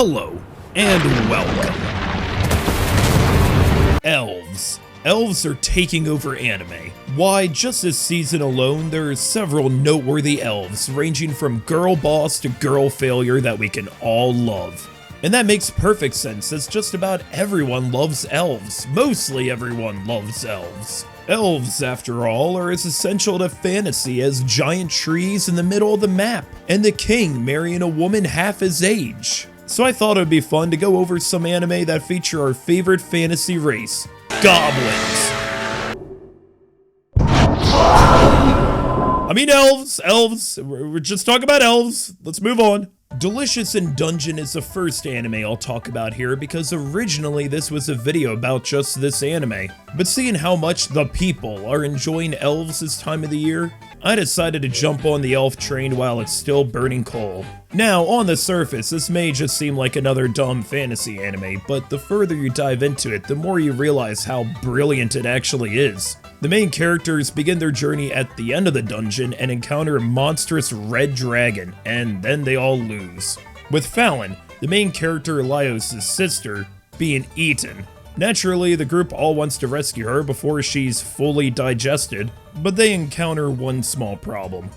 Hello, and welcome. Elves. Elves are taking over anime. Why, just this season alone, there are several noteworthy elves, ranging from girl boss to girl failure that we can all love. And that makes perfect sense, as just about everyone loves elves. Mostly everyone loves elves. Elves, after all, are as essential to fantasy as giant trees in the middle of the map, and the king marrying a woman half his age. So I thought it would be fun to go over some anime that feature our favorite fantasy race, goblins. I mean elves, we're just talking about elves, let's move on. Delicious in Dungeon is the first anime I'll talk about here because originally this was a video about just this anime. But seeing how much the people are enjoying elves this time of the year, I decided to jump on the elf train while it's still burning coal. Now, on the surface, this may just seem like another dumb fantasy anime, but the further you dive into it, the more you realize how brilliant it actually is. The main characters begin their journey at the end of the dungeon and encounter a monstrous red dragon, and then they all lose. With Fallon, the main character Laios' sister, being eaten. Naturally, the group all wants to rescue her before she's fully digested, but they encounter one small problem.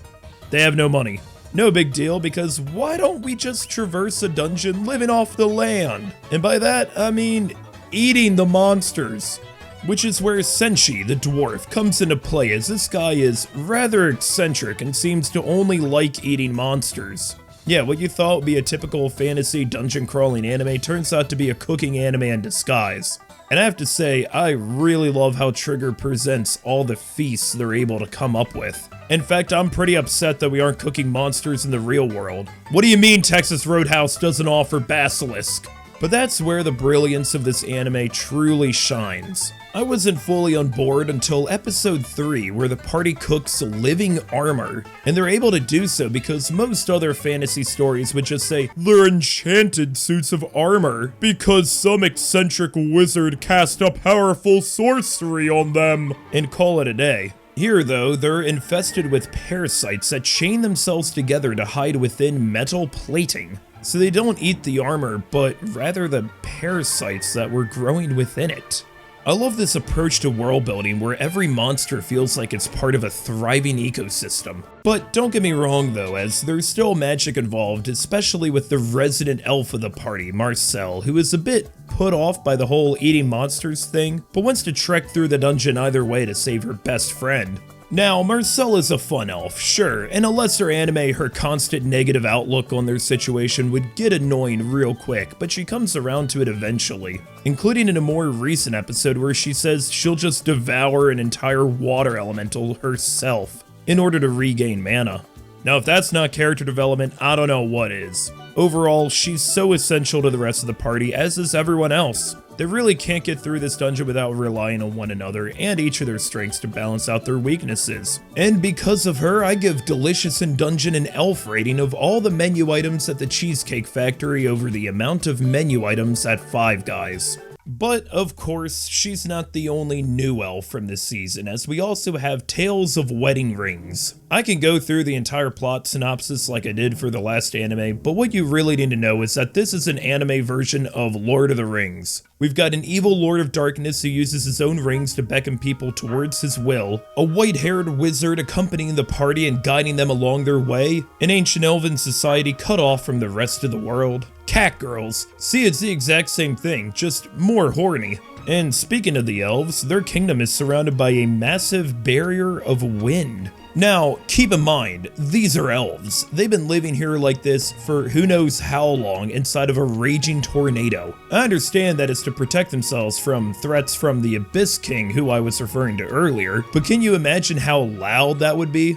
They have no money. No big deal, because why don't we just traverse a dungeon living off the land? And by that, I mean eating the monsters. Which is where Senshi, the dwarf, comes into play, as this guy is rather eccentric and seems to only like eating monsters. Yeah, what you thought would be a typical fantasy dungeon crawling anime turns out to be a cooking anime in disguise. And I have to say, I really love how Trigger presents all the feasts they're able to come up with. In fact, I'm pretty upset that we aren't cooking monsters in the real world. What do you mean Texas Roadhouse doesn't offer basilisk? But that's where the brilliance of this anime truly shines. I wasn't fully on board until episode 3, where the party cooks living armor, and they're able to do so because most other fantasy stories would just say they're enchanted suits of armor because some eccentric wizard cast a powerful sorcery on them, and call it a day. Here, though, they're infested with parasites that chain themselves together to hide within metal plating. So they don't eat the armor, but rather the parasites that were growing within it. I love this approach to world building where every monster feels like it's part of a thriving ecosystem. But don't get me wrong though, as there's still magic involved, especially with the resident elf of the party, Marcel, who is a bit put off by the whole eating monsters thing, but wants to trek through the dungeon either way to save her best friend. Now, Marcel is a fun elf, sure, in a lesser anime her constant negative outlook on their situation would get annoying real quick, but she comes around to it eventually, including in a more recent episode where she says she'll just devour an entire water elemental herself in order to regain mana. Now, if that's not character development, I don't know what is. Overall, she's so essential to the rest of the party, as is everyone else. They really can't get through this dungeon without relying on one another and each of their strengths to balance out their weaknesses. And because of her, I give Delicious in Dungeon an elf rating of all the menu items at the Cheesecake Factory over the amount of menu items at Five Guys. But, of course, she's not the only new elf from this season, as we also have Tales of Wedding Rings. I can go through the entire plot synopsis like I did for the last anime, but what you really need to know is that this is an anime version of Lord of the Rings. We've got an evil Lord of Darkness who uses his own rings to beckon people towards his will, a white-haired wizard accompanying the party and guiding them along their way, an ancient elven society cut off from the rest of the world, cat girls. See, it's the exact same thing, just more horny. And speaking of the elves, their kingdom is surrounded by a massive barrier of wind. Now, keep in mind, these are elves. They've been living here like this for who knows how long inside of a raging tornado. I understand that it's to protect themselves from threats from the Abyss King, who I was referring to earlier, but can you imagine how loud that would be?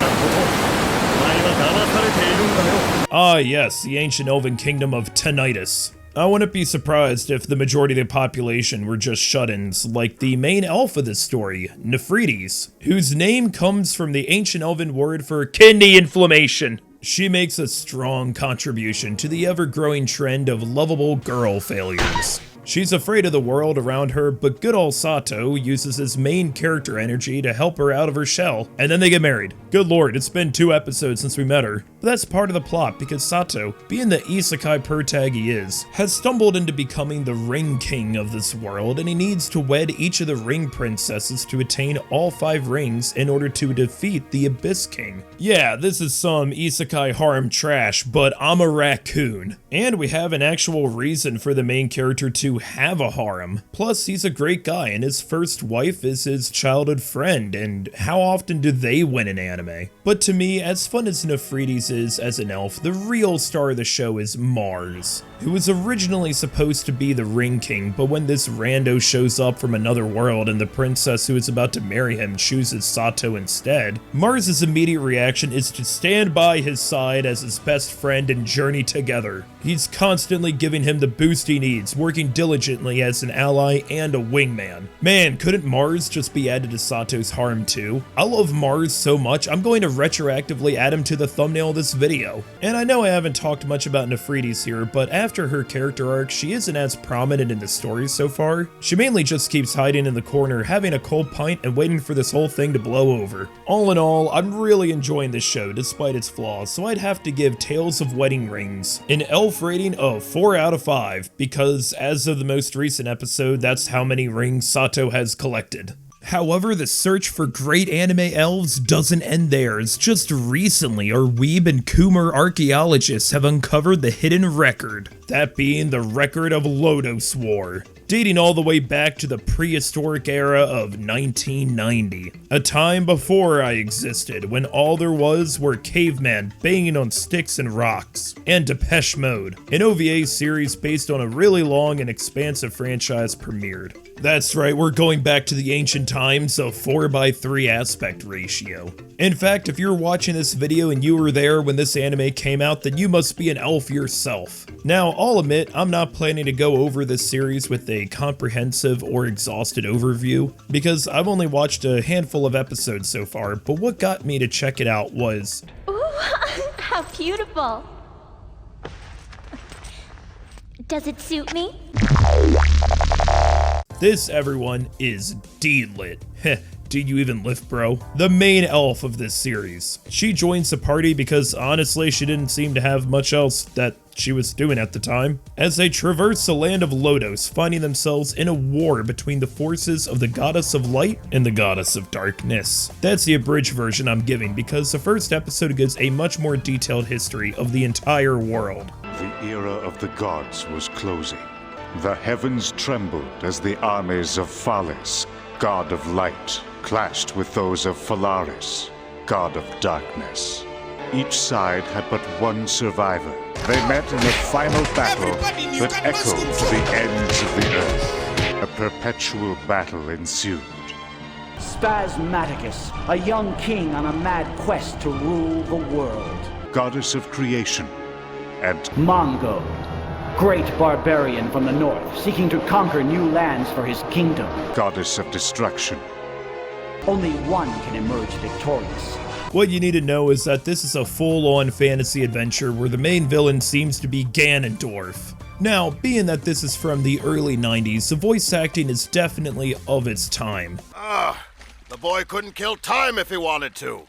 Ah yes, the ancient elven kingdom of tinnitus. I wouldn't be surprised if the majority of the population were just shut-ins, like the main elf of this story, Nephrides, whose name comes from the ancient elven word for kidney inflammation. She makes a strong contribution to the ever-growing trend of lovable girl failures. She's afraid of the world around her, but good old Sato uses his main character energy to help her out of her shell, and then they get married. Good lord, it's been 2 episodes since we met her. But that's part of the plot because Sato, being the isekai protag he is, has stumbled into becoming the ring king of this world, and he needs to wed each of the ring princesses to attain all 5 rings in order to defeat the Abyss King. Yeah, this is some isekai harem trash, but I'm a raccoon. And we have an actual reason for the main character to have a harem. Plus, he's a great guy, and his first wife is his childhood friend, and how often do they win in anime? But to me, as fun as Nephrides is as an elf, the real star of the show is Mars, who was originally supposed to be the Ring King, but when this rando shows up from another world and the princess who is about to marry him chooses Sato instead, Mars's immediate reaction is to stand by his side as his best friend and journey together. He's constantly giving him the boost he needs, working diligently as an ally and a wingman. Man, couldn't Mars just be added to Sato's harem too? I love Mars so much, I'm going to retroactively add him to the thumbnail of this video. And I know I haven't talked much about Nephrides here, but after her character arc, she isn't as prominent in the story so far. She mainly just keeps hiding in the corner, having a cold pint and waiting for this whole thing to blow over. All in all, I'm really enjoying this show despite its flaws, so I'd have to give Tales of Wedding Rings an elf rating of 4 out of 5, because as of the most recent episode, that's how many rings Sato has collected. However, the search for great anime elves doesn't end there, as just recently our weeb and Coomer archaeologists have uncovered the hidden record, that being the record of Lodoss War, dating all the way back to the prehistoric era of 1990, a time before I existed, when all there was were cavemen banging on sticks and rocks, and Depeche Mode, an OVA series based on a really long and expansive franchise premiered. That's right, we're going back to the ancient times of 4:3 aspect ratio. In fact, if you're watching this video and you were there when this anime came out, then you must be an elf yourself. Now, I'll admit, I'm not planning to go over this series with a comprehensive or exhausted overview, because I've only watched a handful of episodes so far, but what got me to check it out was... Ooh, how beautiful! Does it suit me? This, everyone, is D-Lit. Heh, do you even lift, bro? The main elf of this series. She joins the party because honestly she didn't seem to have much else that she was doing at the time, as they traverse the land of Lodoss, finding themselves in a war between the forces of the goddess of light and the goddess of darkness. That's the abridged version I'm giving because the first episode gives a much more detailed history of the entire world. The era of the gods was closing. The heavens trembled as the armies of Phalis, god of light, clashed with those of Phalaris, god of darkness. Each side had but one survivor. They met in a final battle that echoed to the ends of the earth. A perpetual battle ensued. Spasmaticus, a young king on a mad quest to rule the world. Goddess of creation, and Mongo, great barbarian from the north, seeking to conquer new lands for his kingdom. goddess of destruction. Only one can emerge victorious. What you need to know is that this is a full-on fantasy adventure where the main villain seems to be Ganondorf. Now, being that this is from the early 90s, the voice acting is definitely of its time. The boy couldn't kill time if he wanted to.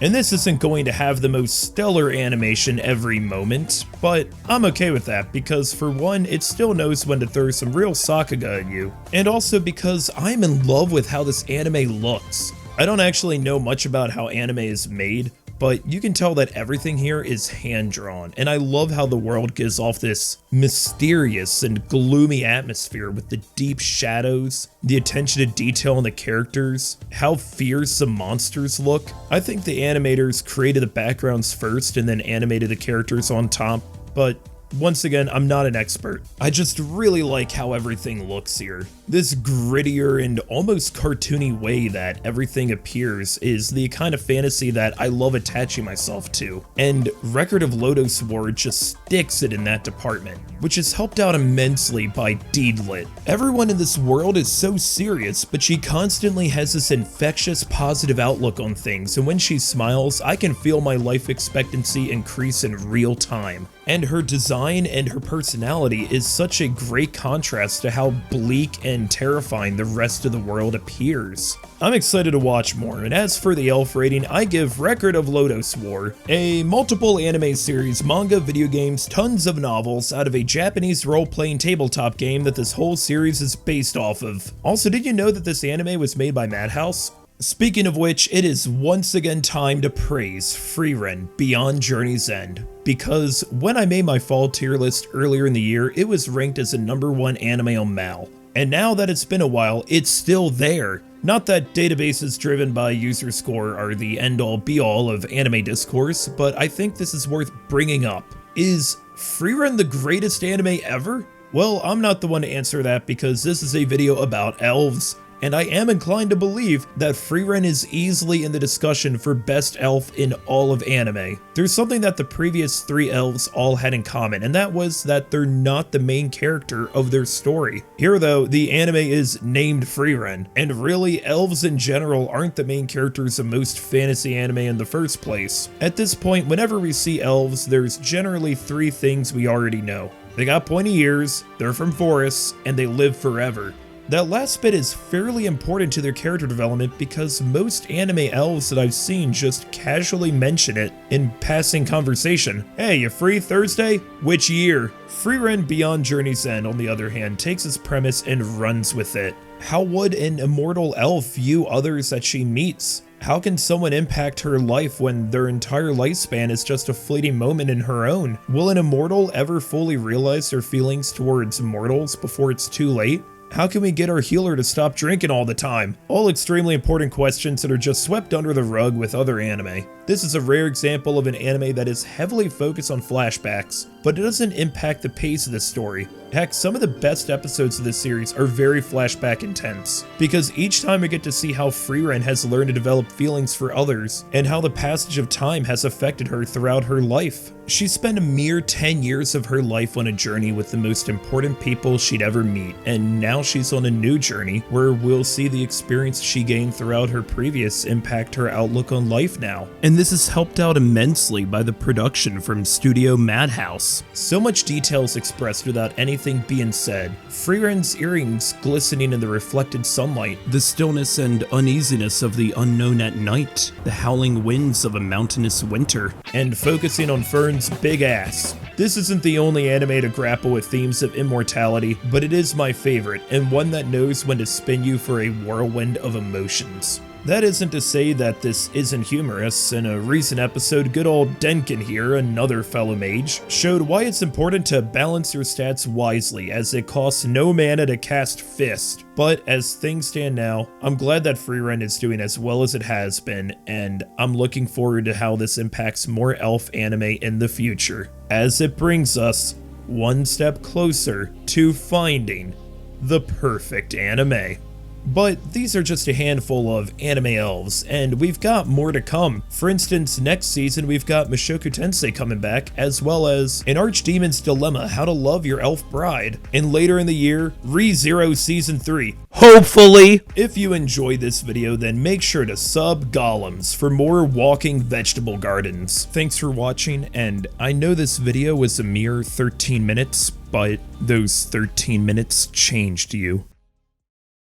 And this isn't going to have the most stellar animation every moment, but I'm okay with that because for one, it still knows when to throw some real Sakuga at you, and also because I'm in love with how this anime looks. I don't actually know much about how anime is made, but you can tell that everything here is hand-drawn, and I love how the world gives off this mysterious and gloomy atmosphere with the deep shadows, the attention to detail in the characters, how fierce the monsters look. I think the animators created the backgrounds first and then animated the characters on top, but once again, I'm not an expert. I just really like how everything looks here. This grittier and almost cartoony way that everything appears is the kind of fantasy that I love attaching myself to, and Record of Lodoss War just sticks it in that department, which is helped out immensely by D-Lit. Everyone in this world is so serious, but she constantly has this infectious positive outlook on things, and when she smiles, I can feel my life expectancy increase in real time. and her design and her personality is such a great contrast to how bleak and terrifying the rest of the world appears. I'm excited to watch more, and as for the elf rating, I give Record of Lodoss War, a multiple anime series, manga, video games, tons of novels out of a Japanese role-playing tabletop game that this whole series is based off of. Also, did you know that this anime was made by Madhouse? Speaking of which, it is once again time to praise Frieren Beyond Journey's End, because when I made my fall tier list earlier in the year, it was ranked as a #1 anime on Mal. And now that it's been a while, it's still there. Not that databases driven by user score are the end-all be-all of anime discourse, but I think this is worth bringing up. Is Frieren the greatest anime ever? Well, I'm not the one to answer that because this is a video about elves, and I am inclined to believe that Frieren is easily in the discussion for best elf in all of anime. There's something that the previous 3 elves all had in common, and that was that they're not the main character of their story. Here though, the anime is named Frieren, and really elves in general aren't the main characters of most fantasy anime in the first place. At this point, whenever we see elves, there's generally 3 things we already know. They got pointy ears, they're from forests, and they live forever. That last bit is fairly important to their character development because most anime elves that I've seen just casually mention it in passing conversation. Hey, you free Thursday? Which year? Frieren Beyond Journey's End, on the other hand, takes its premise and runs with it. How would an immortal elf view others that she meets? How can someone impact her life when their entire lifespan is just a fleeting moment in her own? Will an immortal ever fully realize their feelings towards mortals before it's too late? How can we get our healer to stop drinking all the time? All extremely important questions that are just swept under the rug with other anime. This is a rare example of an anime that is heavily focused on flashbacks, but it doesn't impact the pace of the story. Heck, some of the best episodes of this series are very flashback intense, because each time we get to see how Frieren has learned to develop feelings for others, and how the passage of time has affected her throughout her life. She spent a mere 10 years of her life on a journey with the most important people she'd ever meet, and now she's on a new journey where we'll see the experience she gained throughout her previous impact her outlook on life now. And this is helped out immensely by the production from Studio Madhouse. So much detail is expressed without anything being said. Frieren's earrings glistening in the reflected sunlight, the stillness and uneasiness of the unknown at night, the howling winds of a mountainous winter, and focusing on Fern's big ass. This isn't the only anime to grapple with themes of immortality, but it is my favorite, and one that knows when to spin you for a whirlwind of emotions. That isn't to say that this isn't humorous. In a recent episode, good old Denkin here, another fellow mage, showed why it's important to balance your stats wisely, as it costs no mana to cast Fist. But as things stand now, I'm glad that Frieren is doing as well as it has been, and I'm looking forward to how this impacts more elf anime in the future, as it brings us one step closer to finding the perfect anime. But these are just a handful of anime elves, and we've got more to come. For instance, next season we've got Mushoku Tensei coming back, as well as an Archdemon's Dilemma, How to Love Your Elf Bride, and later in the year, ReZero Season 3. Hopefully! If you enjoyed this video, then make sure to sub Golems for more walking vegetable gardens. Thanks for watching, and I know this video was a mere 13 minutes, but those 13 minutes changed you.